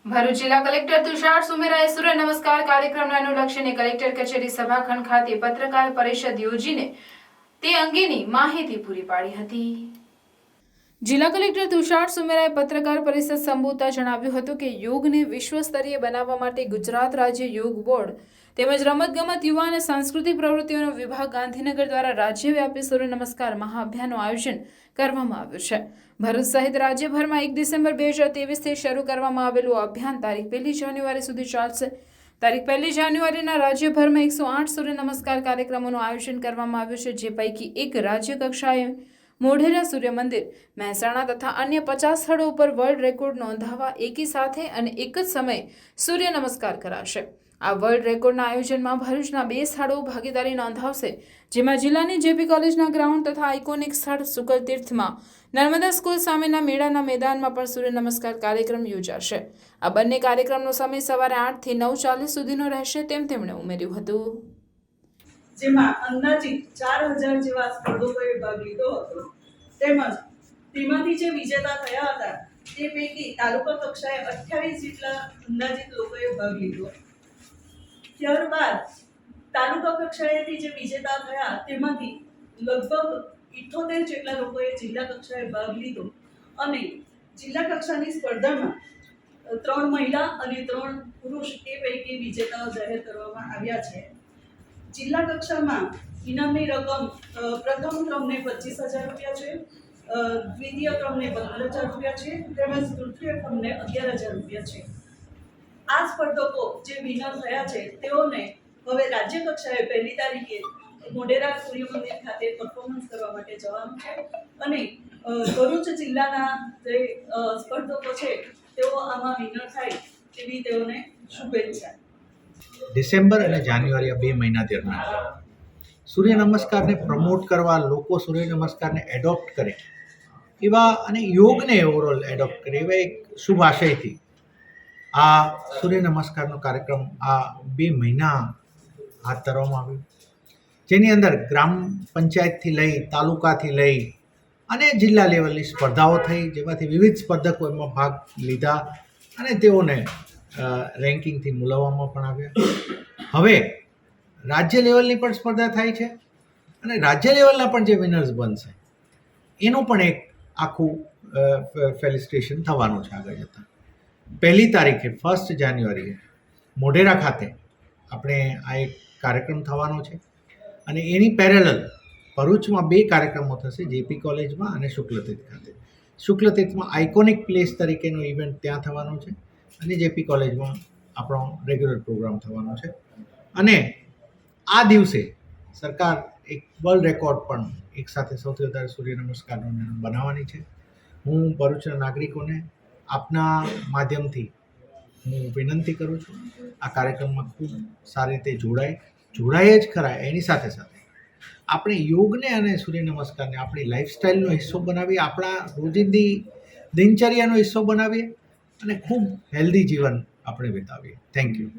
ભરૂચ જિલ્લા કલેક્ટર તુષાર સુમેરાએ સૂર્ય નમસ્કાર કાર્યક્રમને અનુલક્ષીને કલેક્ટર કચેરી સભાખંડ ખાતે પત્રકાર પરિષદ યોજીને તે અંગેની માહિતી પૂરી પાડી હતી। જિલ્લા કલેક્ટર તુષાર સુમેરાએ પત્રકાર પરિષદ સંબોધતા જણાવ્યું હતું કે યોગને વિશ્વ સ્તરીય બનાવવા માટે ગુજરાત રાજ્ય યોગ બોર્ડ તેમજ રમતગમત યુવા અને સાંસ્કૃતિક પ્રવૃત્તિઓનો વિભાગ ગાંધીનગર દ્વારા રાજ્યવ્યાપી સૂર્ય નમસ્કાર મહાઅભિયાનનું આયોજન કરવામાં આવ્યું છે। ભરૂચ સહિત રાજ્યભરમાં 1 ડિસેમ્બર 2023થી શરૂ કરવામાં આવેલું અભિયાન તારીખ 1 જાન્યુઆરી સુધી ચાલશે। તારીખ 1 જાન્યુઆરીના રાજ્યભરમાં 108 સૂર્ય નમસ્કાર કાર્યક્રમોનું આયોજન કરવામાં આવ્યું છે, જે પૈકી એક રાજ્ય કક્ષાએ મોઢેરા સૂર્ય મંદિર, મહેસાણા તથા અન્ય 50 સ્થળો ઉપર વર્લ્ડ રેકોર્ડ નોંધાવવા એકી સાથે અને એક જ સમયે સૂર્ય નમસ્કાર કરાશે। આ વર્લ્ડ રેકોર્ડના આયોજનમાં ભરૂચના 2 સ્થળો ભાગીદારી નોંધાવશે, જેમાં જિલ્લાની જેપી કોલેજના ગ્રાઉન્ડ તથા આઇકોનિક સ્થળ શુકલતીર્થમાં નર્મદા સ્કૂલ સામેના મેળાના મેદાનમાં પણ સૂર્ય નમસ્કાર કાર્યક્રમ યોજાશે। આ બંને કાર્યક્રમનો સમય સવારે 8 થી 9:40 સુધીનો રહેશે તેમ તેમણે ઉમેર્યું હતું। જેમાં અંદાજિત 4000 જેવા સ્પર્ધકોએ ભાગ લીધો હતો, તેમજ તેમાંથી જે વિજેતા થયા હતા તે પૈકી તાલુકા કક્ષાએ 28 જેટલા અંદાજિત લોકોએ ભાગ લીધો। ત્યારબાદ તાલુકા કક્ષાએથી જે વિજેતા થયા તેમાંથી લગભગ 78 જેટલા લોકોએ જિલ્લા કક્ષાએ ભાગ લીધો અને જિલ્લા કક્ષાની સ્પર્ધામાં 3 મહિલા અને 3 પુરુષ એ પૈકી વિજેતાઓ જાહેર કરવામાં આવ્યા છે। જિલ્લા કક્ષામાં ઇનામની રકમ પ્રથમ ક્રમને 25,000 રૂપિયા છે, દ્વિતીય ક્રમને 15,000 રૂપિયા છે તેમજ તૃતીય ક્રમને 11,000 રૂપિયા છે। આ સ્પર્ધકો જે વિનર થયા છે તેઓને હવે રાજ્ય કક્ષાએ 1 તારીખે મોઢેરા સૂર્ય મંદિર ખાતે પરફોર્મન્સ કરવા માટે જવાનું છે અને ભરૂચ જિલ્લાના જે સ્પર્ધકો છે તેઓ આમાં વિનર થાય તેવી તેઓને શુભેચ્છા। ડિસેમ્બર અને જાન્યુઆરી આ 2 મહિના દરમિયાન સૂર્ય નમસ્કારને પ્રમોટ કરવા, લોકો સૂર્ય નમસ્કારને એડોપ્ટ કરે એવા અને યોગને ઓવરઓલ એડોપ્ટ કરે એવા એક શુભ આશયથી આ સૂર્ય નમસ્કારનો કાર્યક્રમ આ 2 મહિના હાથ ધરવામાં આવ્યો, જેની અંદર ગ્રામ પંચાયતથી લઈ, તાલુકાથી લઈ અને જિલ્લા લેવલની સ્પર્ધાઓ થઈ, જેમાંથી વિવિધ સ્પર્ધકો એમાં ભાગ લીધા અને તેઓને રેન્કિંગથી મૂલવવામાં પણ આવ્યા। હવે રાજ્ય લેવલની પણ સ્પર્ધા થાય છે અને રાજ્ય લેવલના પણ જે વિનર્સ બનશે એનું પણ એક આખું ફેલિસ્ટેશન થવાનું છે આગળ જતાં। 1 તારીખે 1 જાન્યુઆરીએ મોઢેરા ખાતે આપણે આ એક કાર્યક્રમ થવાનો છે અને એની પેરેલલ ભરૂચમાં 2 કાર્યક્રમો થશે, જેપી કોલેજમાં અને શુક્લતીર્થ ખાતે। શુક્લતીર્થમાં આઇકોનિક પ્લેસ તરીકેનો ઇવેન્ટ ત્યાં થવાનો છે અને જેપી કોલેજમાં આપણો રેગ્યુલર પ્રોગ્રામ થવાનો છે અને આ દિવસે સરકાર એક વર્લ્ડ રેકોર્ડ પણ એક સાથે સૌથી વધારે સૂર્ય નમસ્કારનો બનાવવાની છે। હું ભરૂચના નાગરિકોને આપના માધ્યમથી હું વિનંતી કરું છું આ કાર્યક્રમમાં ખૂબ સારી રીતે જોડાય જ ખરા, એની સાથે સાથે આપણે યોગને અને સૂર્ય નમસ્કારને આપણી લાઈફસ્ટાઈલનો હિસ્સો બનાવીએ, આપણા રોજિંદી દિનચર્યાનો હિસ્સો બનાવીએ અને ખૂબ હેલ્ધી જીવન આપણે વિતાવીએ। Thank you.